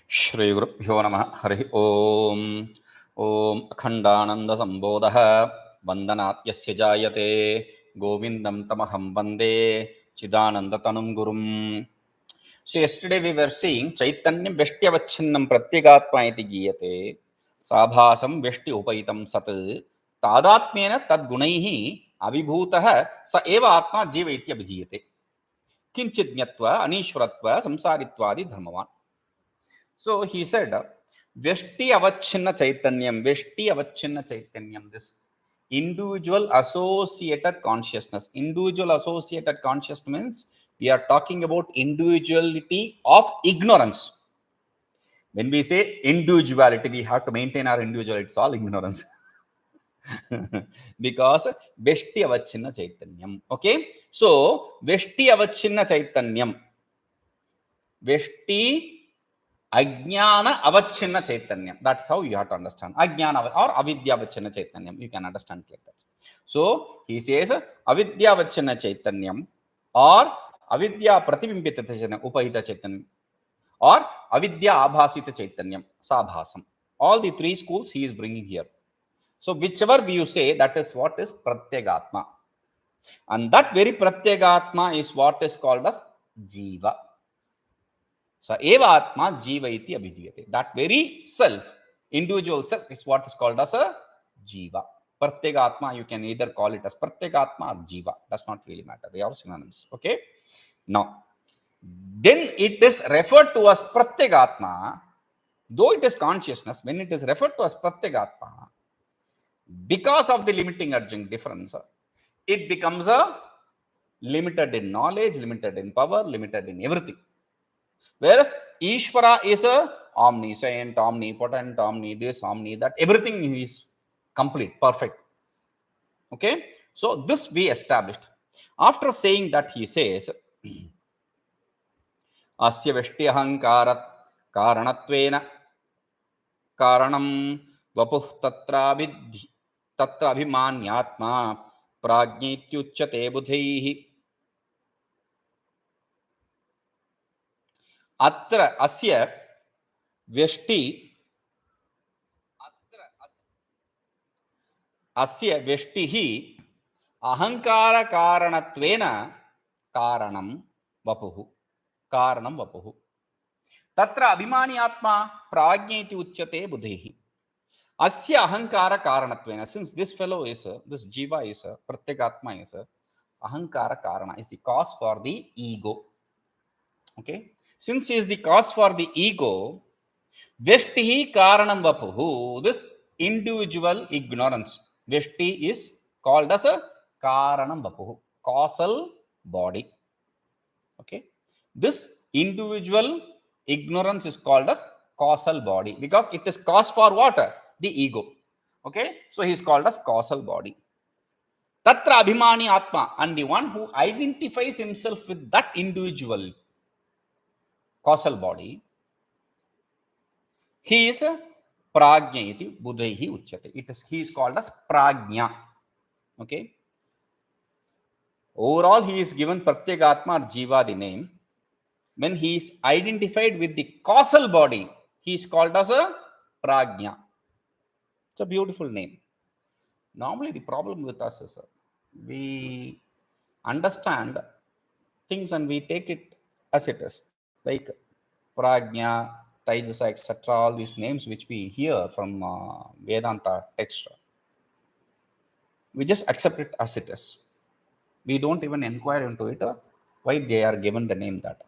Shri Gurubhyo Namaha Harihi Om. Om Akhandananda Sambodha Vandanat Yasya Jayate Govindam Tamaham Vande Chidanandatanum Gurum. So yesterday we were seeing Chaitanyam Veshtiyavacchinnam Pratyegatma iti giyate Sabhasam Veshti Upaitam Sat Tadatmena Tad Gunaihi Abhibhutaha Sa Eva Atma Jiva Itya Vijiyate Kiñcidavediṣam Anishwaratva Samsaritvadi Dharmavan. So he said, vyaṣṭirahāṅkārakāraṇatvena Chaitanyam, this individual associated consciousness. Individual associated consciousness means we are talking about individuality of ignorance. When we say individuality, we have to maintain our individuality. It's all ignorance. Because vyaṣṭirahāṅkārakāraṇatvena Chaitanyam. Okay? So, vyaṣṭirahāṅkārakāraṇatvena Chaitanyam. Vyashti Ajnana avachinna chaitanyam. That's how you have to understand. Ajnana or avidya avachinna chaitanyam. You can understand like that. So he says avidya avachinna chaitanyam or avidya pratibimbita chaitanyam upahita chaitanyam or avidya abhasita chaitanyam sabhasam. All the three schools he is bringing here. So whichever you say, that is what is pratyegatma. And that very pratyegatma is what is called as jiva. So, eva atma jiva iti abhidhyate. That very self, individual self, is what is called as a jiva. Pratyegatma, you can either call it as pratyegatma or jiva. Does not really matter. They are synonyms. Okay. Now, then it is referred to as pratyegatma, though it is consciousness. When it is referred to as pratyegatma, because of the limiting adjunct difference, it becomes a limited in knowledge, limited in power, limited in everything. Whereas Ishvara is a omniscient, omnipotent, omni this, omni that, everything is complete, perfect. Okay, so this we established. After saying that, he says, asyāvasthā kāraṇaṃ vapustatrābhimānyātmā prājña ityucyate budhaiḥ. Atra asya vyaṣṭihi ahaṃkārakāraṇatvena kāraṇam vapuhu. Tatra abhimānyātmā prājña ityucyate budhaiḥ. Asya ahaṃkārakāraṇatvena. Since this fellow is, this jiva is, pratyegatma is, ahaṃkārakāraṇa is the cause for the ego. Okay. Since he is the cause for the ego, vyaṣṭihi kāraṇam vapuhu, this individual ignorance, vyaṣṭi is called as a kāraṇam vapuhu, causal body. Okay. This individual ignorance is called as causal body because it is cause for what? The ego. Okay. So he is called as causal body. Tatra abhimānyātmā, and the one who identifies himself with that individual causal body, he is a prājña iti budhaiḥ uchyate. He is called as prājña. Okay. Overall, he is given pratyegatma or jiva the name. When he is identified with the causal body, he is called as a prājña. It's a beautiful name. Normally, the problem with us is we understand things and we take it as it is. Like prājña, taijasa, etc. All these names which we hear from Vedanta text, we just accept it as it is. We don't even inquire into it, why they are given the name that.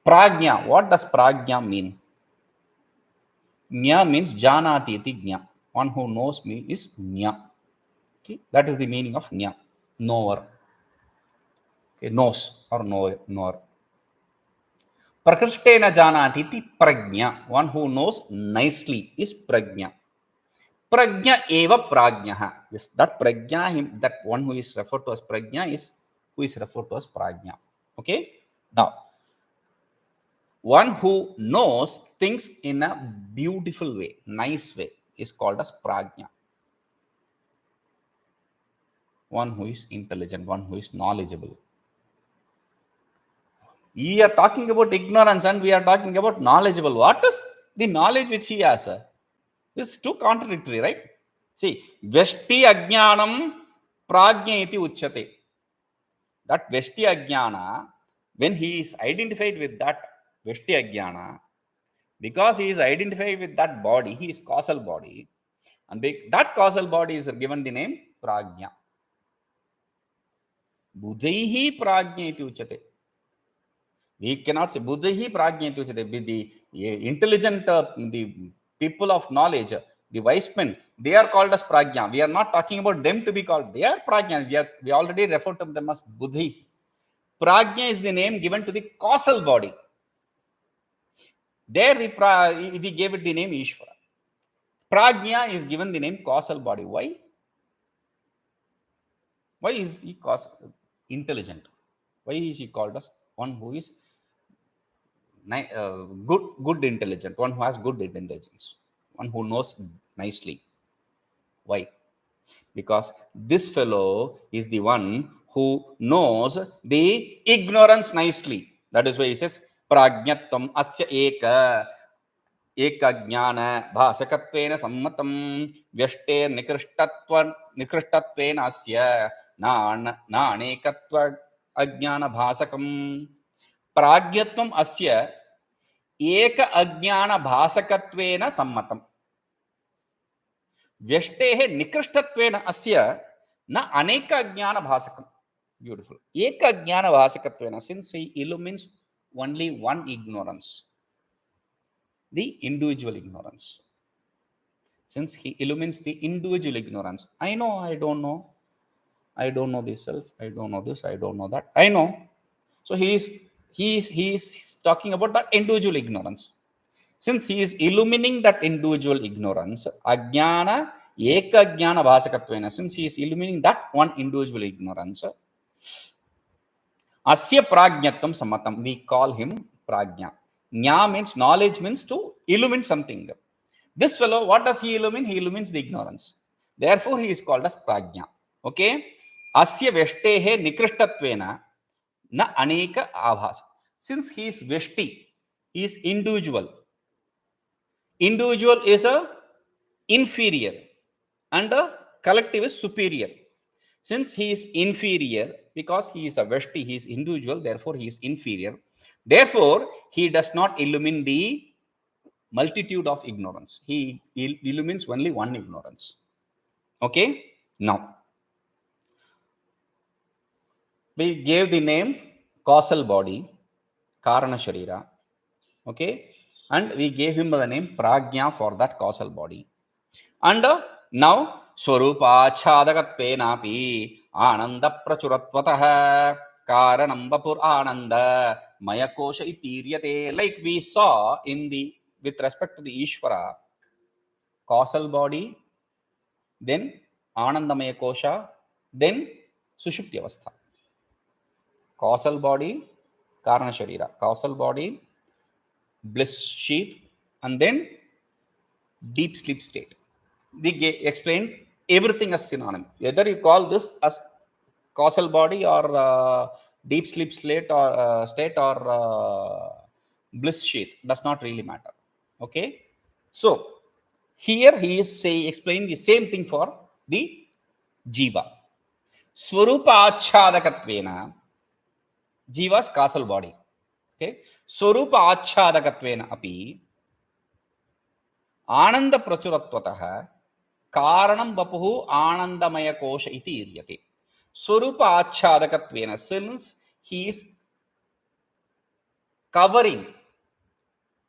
Prājña, what does prājña mean? Jñā means janati iti jñā. One who knows me is jñā. Okay? That is the meaning of jñā, knower. Okay? Knows or knower. Prakṛṣyate janati iti prājña. One who knows nicely is prājña. Prājña eva prājñah. Yes, that prājña, that one who is referred to as prājña is who is referred to as prājña. Okay. Now, one who knows things in a beautiful way, nice way, is called as prājña. One who is intelligent, one who is knowledgeable. We are talking about ignorance and we are talking about knowledgeable. What is the knowledge which he has? This is too contradictory, right? See, vyashti ajnanam prājña iti ucyate. That vyashti ajnana, when he is identified with that vyashti ajnana, because he is identified with that body, he is causal body, and that causal body is given the name prājña. Budhaiḥ prājña iti ucyate. We cannot say budhaiḥ prājña iti ucyate. The intelligent, the people of knowledge, the wise men, they are called as prājña. We are not talking about them to be called. They are prājña. We already referred to them as budhaiḥ. Prājña is the name given to the causal body. There we gave it the name Ishvara. Prājña is given the name causal body. Why? Why is he intelligent? Why is he called as one who is good intelligent, one who has good intelligence, one who knows nicely? Why? Because this fellow is the one who knows the ignorance nicely. That is why he says, prājñatvam asya ekāñānabhāsakatvena sammatam vyaṣṭernikṛṣṭatvenāsya nānekājñānabhāsakam. Prājñatvam asya ekāñānabhāsakatvena sammatam vyaṣṭernikṛṣṭatvena asya nānekājñānabhāsakam. Beautiful. Ekāñānabhāsakatvena, since he illumines only one ignorance, the individual ignorance. Since he illumines the individual ignorance, I know, I don't know. I don't know this self. I don't know this. I don't know that. I know. So he is talking about that individual ignorance. Since he is illumining that individual ignorance, ajnana ekajnana bhasakatvena, since he is illumining that one individual ignorance, asya prājñatvam sammatam, we call him prājña. Ñā means knowledge, means to illumine something. This fellow, what does he illumine? He illumines the ignorance. Therefore, he is called as prājña. Okay? Asya vyaṣṭernikṛṣṭatvena na aneka abhasa. Since he is vyashti, he is individual. Individual is a inferior and a collective is superior. Since he is inferior, because he is a vyashti, he is individual, therefore he is inferior. Therefore, he does not illumine the multitude of ignorance. He illumines only one ignorance. Okay? Now, we gave the name causal body, karana sharira. Okay? And we gave him the name prājña for that causal body. And now, swrupāchādakatvenapi ānanda pracuratvatah kāraṇaṃ vapurānandamayaḥ kośa itīryate. Like we saw in the, with respect to the Ishvara, causal body, then ānandamayaḥ kośa, then suṣuptiḥ. Causal body, karana sharira. Causal body, bliss sheath, and then deep sleep state. They explained everything as synonym. Whether you call this as causal body or deep sleep state or bliss sheath, does not really matter. Okay? So, here he is explaining the same thing for the jiva. Swrupāchādakatvena, jiva's causal body. Okay? Swrupāchādakatvena api ānanda pracuratvatah kāraṇaṃ vapuhu ānandamayaḥ kośa itīryate. Swrupāchādakatvena, since he is covering.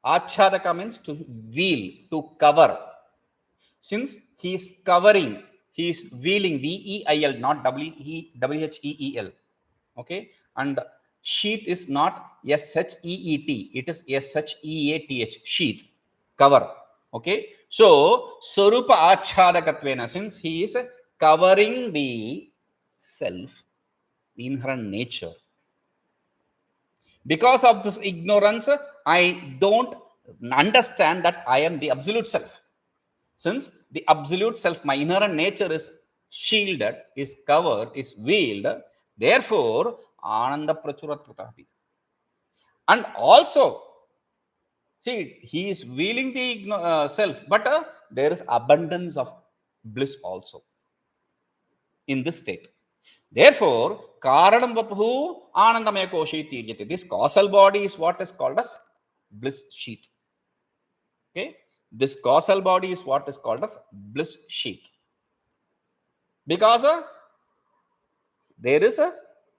Achādaka means to veil, to cover. Since he is covering, he is veiling, V-E-I-L, not W-H-E-E-L. Okay? And sheath is not S-H-E-E-T. It is S-H-E-A-T-H. Sheath, cover. Okay? So, swrupāchādakatvena, since he is covering the self, the inherent nature. Because of this ignorance, I don't understand that I am the absolute self. Since the absolute self, my inherent nature is shielded, is covered, is veiled, therefore, ānanda pracuratvatah. And also, see, he is wheeling the self, but there is abundance of bliss also in this state. Therefore, kāraṇaṃ vapuḥ ānandamaya kośa itīryate. This causal body is what is called as bliss sheath. Okay, this causal body is what is called as bliss sheath. Because there is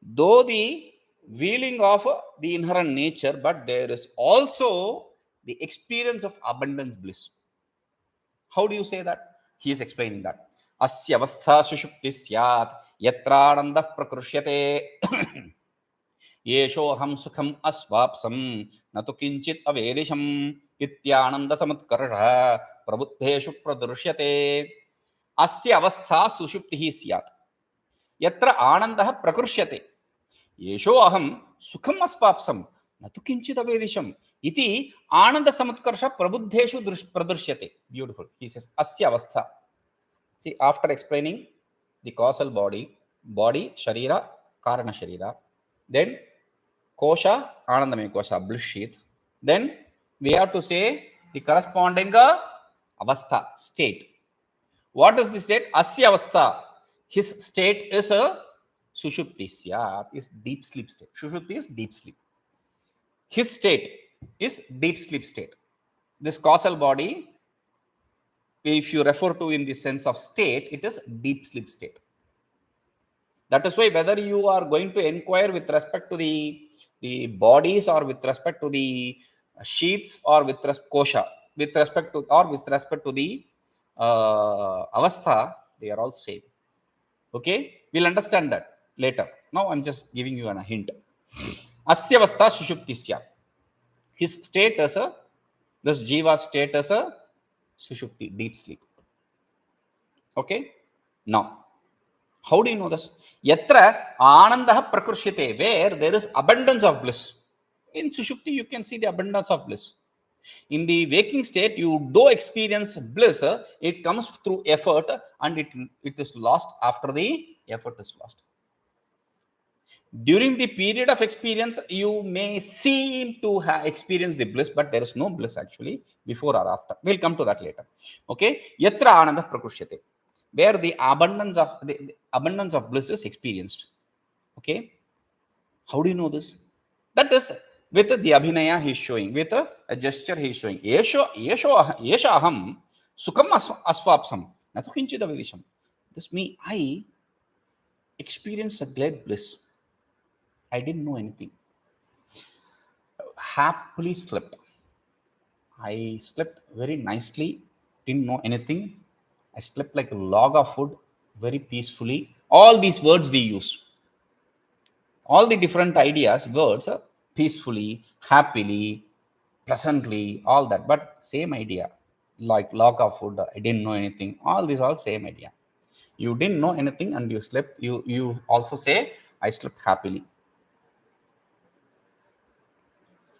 though the wheeling of the inherent nature, but there is also the experience of abundance bliss. How do you say that? He is explaining that. Asyāvasthā suṣuptiḥ syāt yatrānandaḥ prakṛṣyate eṣo'haṃ sukhamasvāpsaṃ na tu kiñcidavediṣam ityānandasamutkarṣaḥ prabuddheṣu prdṛśyate asyāvasthā suṣuptiḥ syāt yatra ānandaḥ prakṛṣyate eṣo'haṃ sukhamasvāpsaṃ na tu kiñcidavediṣam itīānandasamutkarṣaḥ prabuddheṣu prdṛśyate. Beautiful. He says asyāvasthā. See, after explaining the causal body, sharira, karana sharira, then kośa, ānandamaya kośa, bliss sheath. Then we have to say the corresponding avastha, state. What is the state? Asyāvasthā. His state is a suṣuptiḥ, is deep sleep state. Suṣupti is deep sleep. His state is deep sleep state. This causal body, if you refer to in the sense of state, it is deep sleep state. That is why whether you are going to inquire with respect to the bodies or with respect to the sheaths or with kośa, with respect to the avastha, they are all same. Okay, we'll understand that later. Now I'm just giving you a hint. Asyāvasthā suṣuptiḥ. His state as this jiva state as a suṣupti, deep sleep. Okay, now how do you know this? Yatra ānandaḥ prakṛṣyate, where there is abundance of bliss. In suṣupti you can see the abundance of bliss. In the waking state, you do experience bliss. It comes through effort and it is lost after the effort is lost. During the period of experience, you may seem to have experienced the bliss, but there is no bliss actually before or after. We'll come to that later. Okay, yatra ānandaḥ prakṛṣyate, where the abundance of bliss is experienced. Okay, how do you know this? That is with the abhinaya he is showing, with a gesture he is showing. eṣo'haṃ sukhamasvāpsaṃ na tu kiñcidavediṣam. This means I experienced a great bliss. I didn't know anything. Happily slept. I slept very nicely. Didn't know anything. I slept like a log of food, very peacefully. All these words we use. All the different ideas, words, peacefully, happily, pleasantly, all that. But same idea. Like log of food, I didn't know anything. All these all same idea. You didn't know anything and you slept. You also say, I slept happily.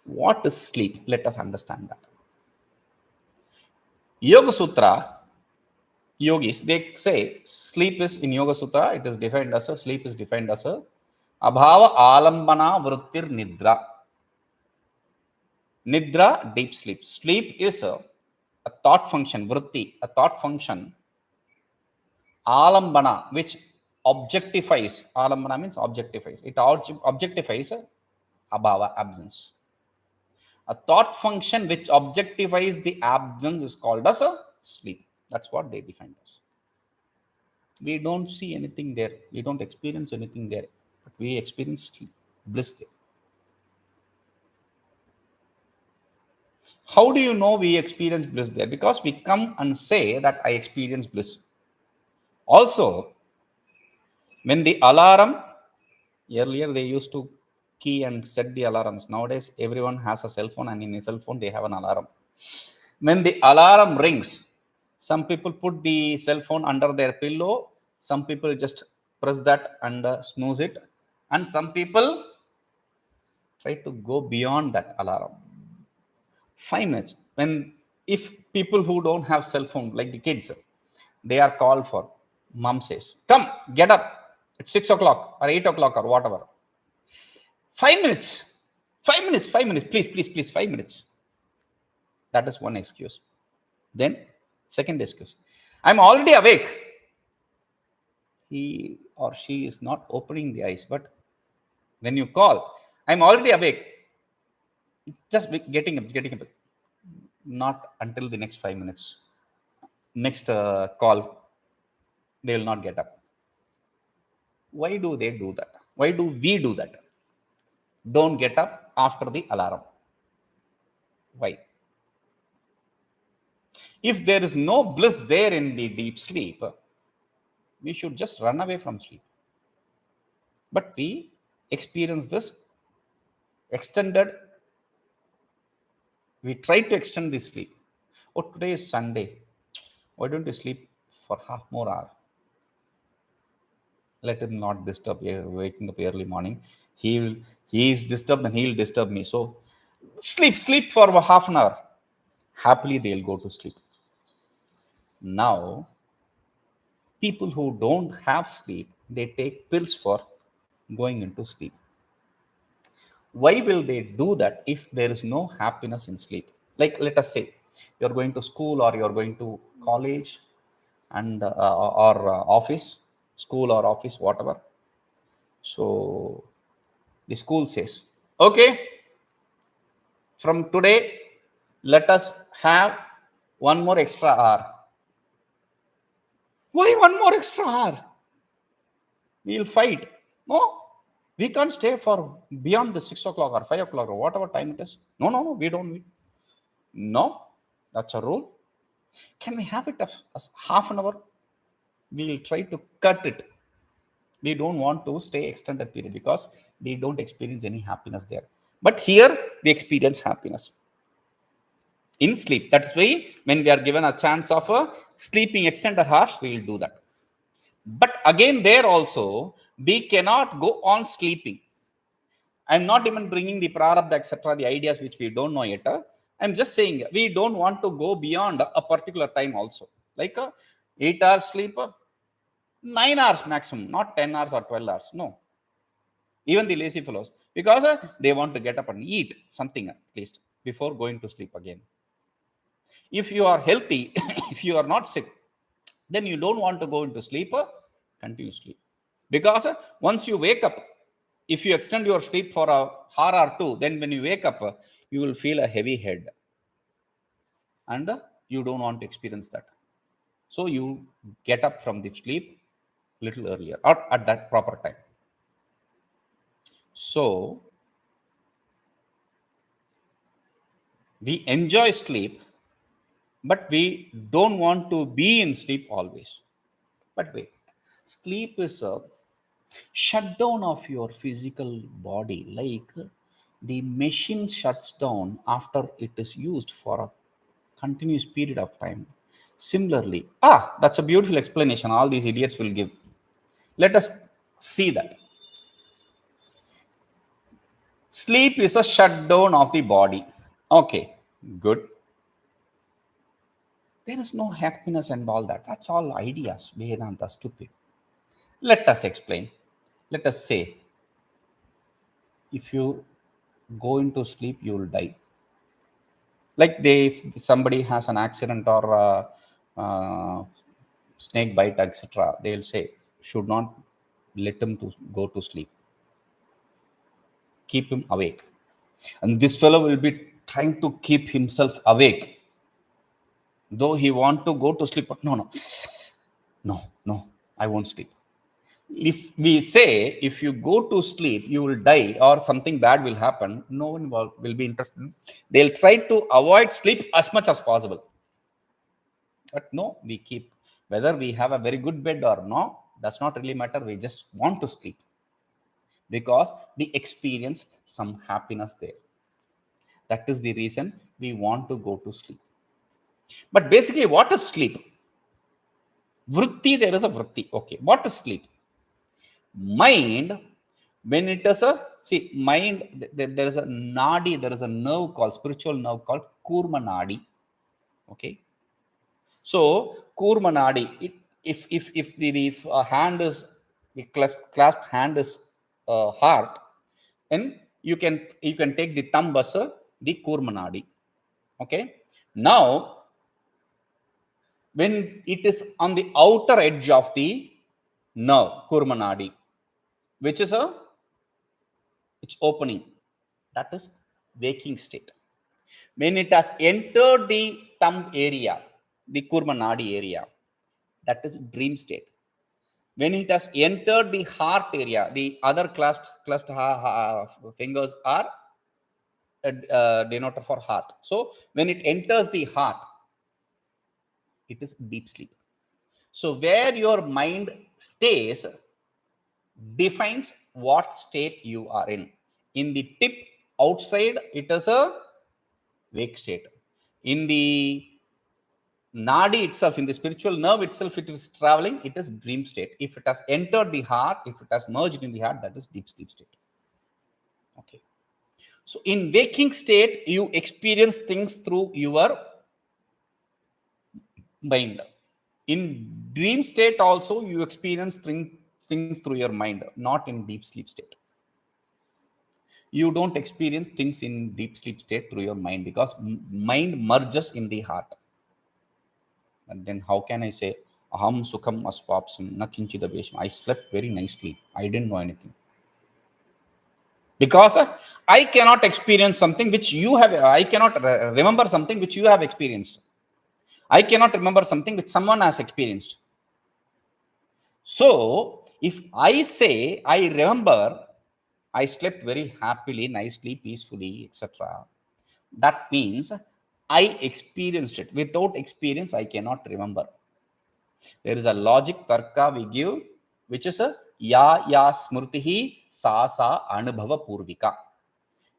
What is sleep? Let us understand that. Yoga Sutra, yogis, they say sleep is in Yoga Sutra, it is defined as sleep is defined as abhava alambana vrittir nidra. Nidra, deep sleep. Sleep is a thought function, vritti, a thought function. Alambana, which objectifies. Alambana means objectifies. It objectifies abhava, absence. A thought function which objectifies the absence is called as a sleep. That's what they define as. We don't see anything there. We don't experience anything there. But we experience sleep, bliss there. How do you know we experience bliss there? Because we come and say that I experience bliss. Also, when the alarm, earlier they used to key and set the alarms. Nowadays, everyone has a cell phone and in a cell phone they have an alarm. When the alarm rings, some people put the cell phone under their pillow. Some people just press that and snooze it. And some people try to go beyond that alarm. 5 minutes. If people who don't have cell phone, like the kids, they are called for, mom says, come, get up. It's 6 o'clock or 8 o'clock or whatever. 5 minutes. 5 minutes, 5 minutes, please, 5 minutes. That is one excuse. Then, second excuse, I'm already awake. He or she is not opening the eyes, but when you call, I'm already awake. Just getting up. Not until the next 5 minutes. Next call, they will not get up. Why do they do that? Why do we do that? Don't get up after the alarm. Why? If there is no bliss there in the deep sleep, we should just run away from sleep. But we experience this extended. We try to extend the sleep. Oh, today is Sunday. Why don't you sleep for half more hour? Let him not disturb waking up early morning. He is disturbed and he'll disturb me. So sleep for half an hour. Happily they'll go to sleep. Now, people who don't have sleep, they take pills for going into sleep. Why will they do that if there is no happiness in sleep? Like, let us say you're going to school or you're going to college and or office, school or office, whatever. So the school says, okay, from today, let us have one more extra hour. Why one more extra hour? We'll fight. No, we can't stay for beyond the 6 o'clock or 5 o'clock or whatever time it is. No, we don't. No, that's a rule. Can we have it as half an hour? We'll try to cut it. We don't want to stay extended period because they don't experience any happiness there. But here, they experience happiness in sleep. That's why when we are given a chance of sleeping extended hours, we will do that. But again, there also, we cannot go on sleeping. I'm not even bringing the prarabdha, etc., the ideas which we don't know yet. I'm just saying we don't want to go beyond a particular time also. Like 8 hours sleep, 9 hours maximum, not 10 hours or 12 hours. No. Even the lazy fellows, because they want to get up and eat something at least before going to sleep again. If you are healthy, if you are not sick, then you don't want to go into sleep, continue sleep. Because once you wake up, if you extend your sleep for a hour or two, then when you wake up, you will feel a heavy head. And you don't want to experience that. So you get up from the sleep a little earlier or at that proper time. So we enjoy sleep, but we don't want to be in sleep always. But wait, sleep is a shutdown of your physical body, like the machine shuts down after it is used for a continuous period of time. Similarly, that's a beautiful explanation all these idiots will give. Let us see that. Sleep is a shutdown of the body. Okay, good. There is no happiness and all that. That's all ideas. Vedanta, stupid. Let us explain. Let us say, if you go into sleep, you will die. Like if somebody has an accident or snake bite, etc., they'll say, should not let him to go to sleep. Keep him awake. And this fellow will be trying to keep himself awake. Though he want to go to sleep, but no, I won't sleep. If we say, if you go to sleep, you will die or something bad will happen, no one will be interested. They'll try to avoid sleep as much as possible. But no, we keep, whether we have a very good bed or no, does not really matter. We just want to sleep because we experience some happiness there. That is the reason we want to go to sleep. But basically, what is sleep? Vritti, there is a vritti. Okay, what is sleep? Mind, when it is mind, there is a nadi, there is a nerve called, spiritual nerve called kurma nadi. Okay. So, kurma nadi, if the hand is, the clasp hand is heart, and you can take the thumb as the kurmanadi. Okay. Now, when it is on the outer edge of the nerve, kurmanadi, which is its opening, that is waking state. When it has entered the thumb area, the kurmanadi area, that is dream state. When it has entered the heart area, the other clasped fingers are denoter for heart. So when it enters the heart, it is deep sleep. So where your mind stays defines what state you are in. In the tip outside, it is a wake state. In the nadi itself, in the spiritual nerve itself, it is traveling, it is dream state. If it has entered the heart, if it has merged in the heart, that is deep sleep state. Okay. So in waking state, you experience things through your mind. In dream state also, you experience things through your mind, not in deep sleep state. You don't experience things in deep sleep state through your mind because mind merges in the heart. And then how can I say, eṣo'haṃ sukhamasvāpsaṃ na kiñcidavediṣam? I slept very nicely. I didn't know anything. Because I cannot experience something which you have, I cannot remember something which you have experienced. I cannot remember something which someone has experienced. So, if I say, I remember, I slept very happily, nicely, peacefully, etc., that means I experienced it. Without experience, I cannot remember. There is a logic, tarka we give, which is a ya smrutihi sa anubhava purvika.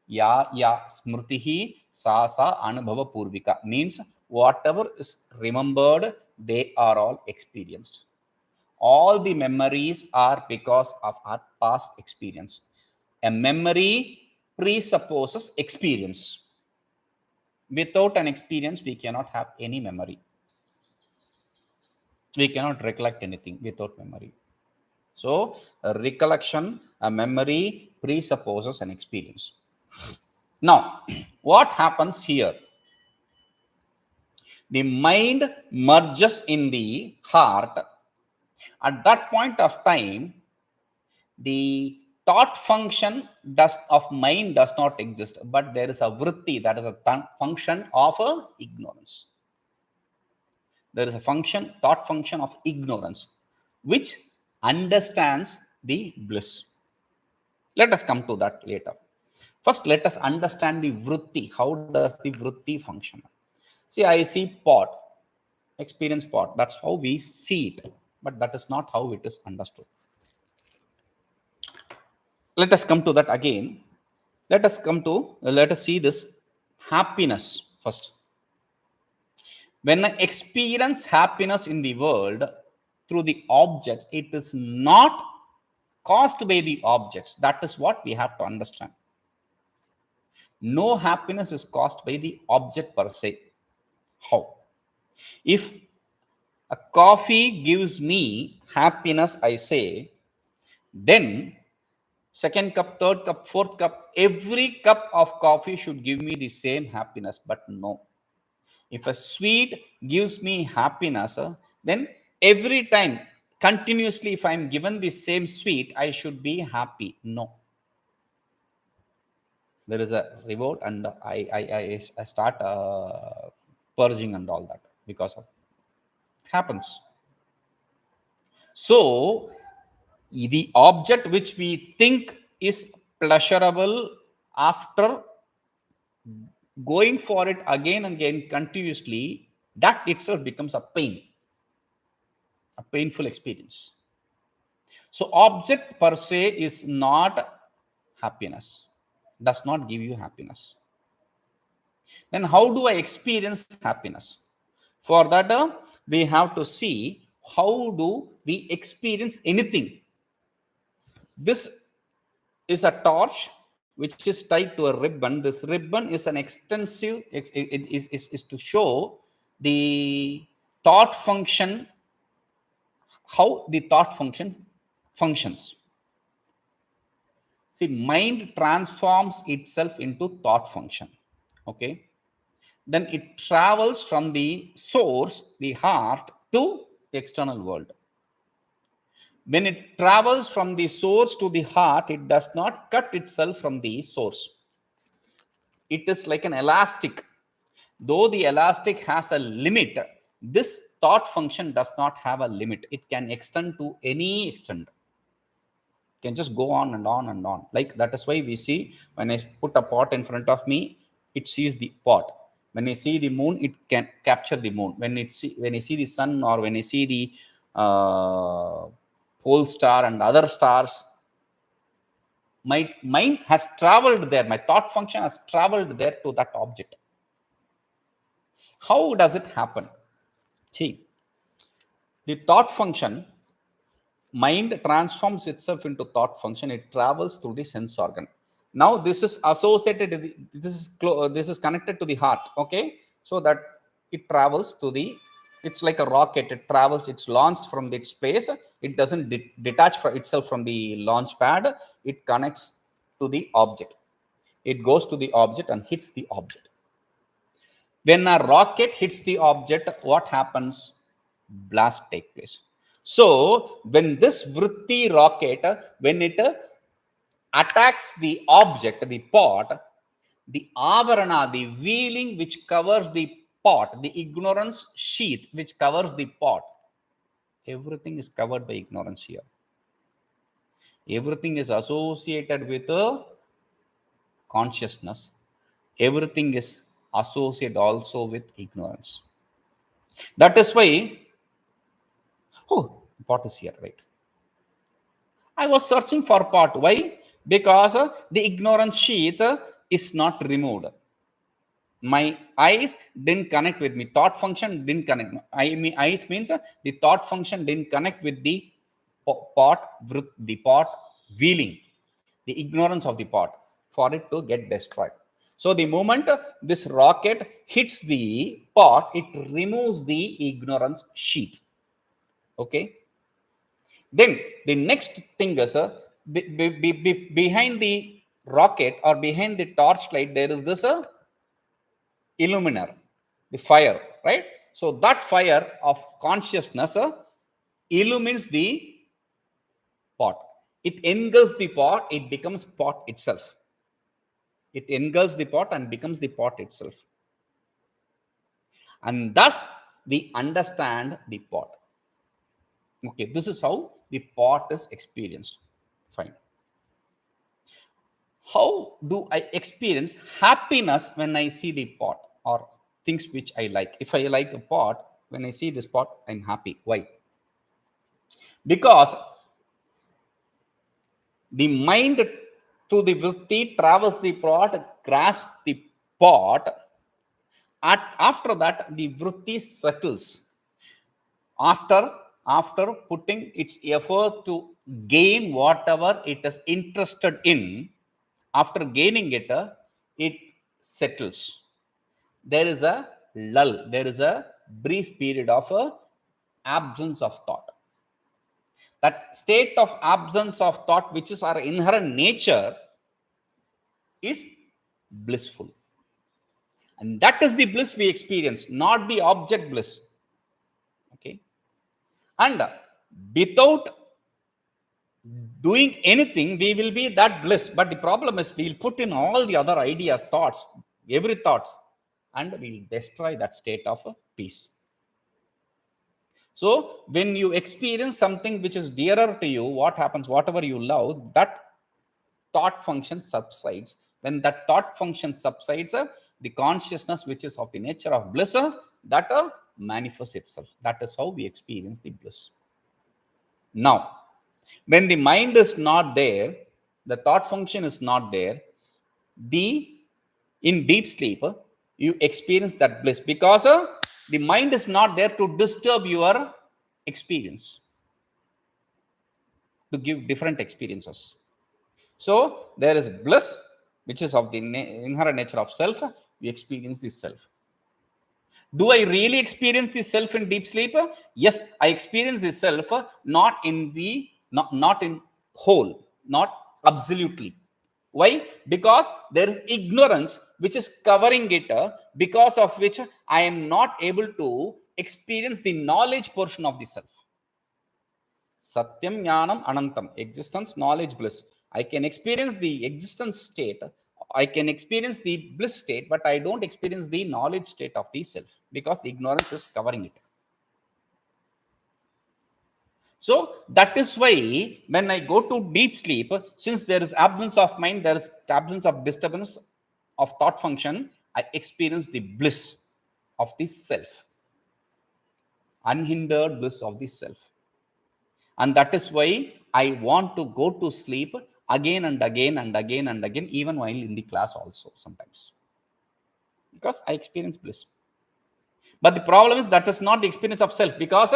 Ya smrutihi sa anubhava purvika means whatever is remembered, they are all experienced. All the memories are because of our past experience. A memory presupposes experience. Without an experience, we cannot have any memory. We cannot recollect anything without memory. So, a recollection, a memory presupposes an experience. Now, what happens here? The mind merges in the heart. At that point of time, the thought function of mind does not exist, but there is a vritti, that is a function of ignorance. There is a thought function of ignorance, which understands the bliss. Let us come to that later. First, let us understand the vritti. How does the vritti function? See, I see pot, experience pot. That's how we see it, but that is not how it is understood. Let us come to that again. Let us see this happiness first. When I experience happiness in the world through the objects, it is not caused by the objects. That is what we have to understand. No happiness is caused by the object per se. How? If a coffee gives me happiness, I say, then second cup, third cup, fourth cup, every cup of coffee should give me the same happiness. But no. If a sweet gives me happiness, then every time, continuously, if I'm given the same sweet, I should be happy. No. There is a revolt, and I start purging and all that because of it happens. So, the object which we think is pleasurable, after going for it again and again continuously, that itself becomes a painful experience. So object per se is not happiness, does not give you happiness. Then how do I experience happiness? For that, we have to see how do we experience anything. This is a torch which is tied to a ribbon. This ribbon is an extensive, is to show the thought function, how the thought function functions. See, mind transforms itself into thought function. Okay. Then it travels from the source, the heart, to the external world. When it travels from the source to the heart, it does not cut itself from the source. It is like an elastic. Though the elastic has a limit, this thought function does not have a limit. It can extend to any extent. It can just go on and on and on. Like that is why we see when I put a pot in front of me, it sees the pot. When I see the moon, it can capture the moon. When I see the sun, or when I see the pole star and other stars, my mind has traveled there. My thought function has traveled there to that object. How does it happen? See, the thought function, mind transforms itself into thought function. It travels through the sense organ. Now this is associated, this is connected to the heart. Okay, so that it travels to the, it's like a rocket. It travels, it's launched from its place. It doesn't detach itself from the launch pad. It connects to the object. It goes to the object and hits the object. When a rocket hits the object, what happens? Blast takes place. So when this vritti rocket, when it attacks the object, the pot, the avarana, the veiling which covers the pot, the ignorance sheath which covers the pot, everything is covered by ignorance here. Everything is associated with consciousness. Everything is associated also with ignorance. That is why, oh, pot is here, right? I was searching for pot. Why? Because the ignorance sheath is not removed. My eyes didn't connect with me. Thought function didn't connect. Eyes means the thought function didn't connect with the pot wheeling, the ignorance of the pot, for it to get destroyed. So the moment this rocket hits the pot, it removes the ignorance sheath. Okay. Then the next thing is behind the rocket or behind the torchlight, there is this illuminer, the fire, right? So that fire of consciousness illumines the pot. It engulfs the pot, it becomes pot itself. It engulfs the pot and becomes the pot itself. And thus we understand the pot. Okay, this is how the pot is experienced. Fine. How do I experience happiness when I see the pot or things which I like? If I like a pot, when I see this pot, I'm happy. Why? Because the mind to the vritti travels the pot, grasps the pot. After that, the vritti settles. After putting its effort to gain whatever it is interested in, after gaining it, it settles. There is a lull. There is a brief period of absence of thought. That state of absence of thought, which is our inherent nature, is blissful. And that is the bliss we experience, not the object bliss. Okay. And without doing anything, we will be that bliss. But the problem is we'll put in all the other ideas, thoughts, every thoughts, and we'll destroy that state of peace. So when you experience something which is dearer to you, what happens? Whatever you love, that thought function subsides. When that thought function subsides, the consciousness which is of the nature of bliss, that manifests itself. That is how we experience the bliss. Now, when the mind is not there, the thought function is not there, in deep sleep, you experience that bliss because the mind is not there to disturb your experience, to give different experiences. So there is bliss, which is of the inherent nature of self. We experience the self. Do I really experience the self in deep sleep? Yes, I experience the self, not in whole, not absolutely. Why? Because there is ignorance which is covering it, because of which I am not able to experience the knowledge portion of the self. Satyam, Jnanam, Anantam. Existence, knowledge, bliss. I can experience the existence state. I can experience the bliss state, but I don't experience the knowledge state of the self because the ignorance is covering it. So that is why when I go to deep sleep, since there is absence of mind, there is absence of disturbance of thought function, I experience the bliss of the self, unhindered bliss of the self. And that is why I want to go to sleep again and again and again and again, even while in the class also sometimes, because I experience bliss. But the problem is that is not the experience of self, because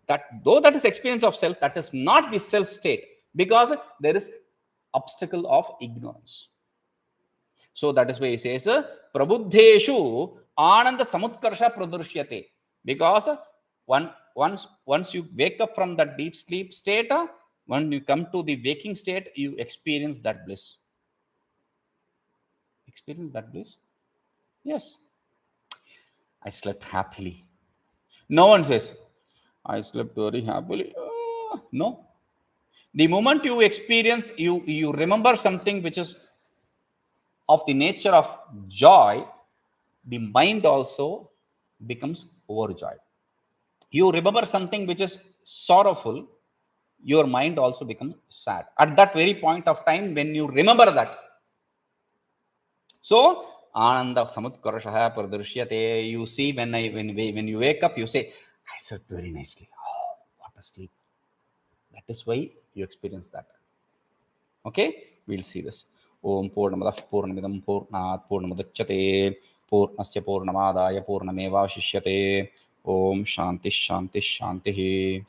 that though that is experience of self, that is not the self state, because there is obstacle of ignorance. So that is why he says prabuddheṣu ānandasamutkarṣaḥ prdṛśyate, because once you wake up from that deep sleep state, when you come to the waking state, you experience that bliss. Experience that bliss? Yes. I slept happily. No one says, I slept very happily. No. The moment you experience, you remember something which is of the nature of joy, the mind also becomes overjoyed. You remember something which is sorrowful, your mind also becomes sad. At that very point of time, when you remember that. So, nānekājñānabhāsanam prdṛśyate, you see when you wake up, you say, I slept very nicely. Oh, what a sleep. That is why you experience that. Okay, we'll see this. Om purnamadah purnamidam purnat purnamudachyate purnasya purnamadaya purnamevavashishyate. Om shanti shanti shanti.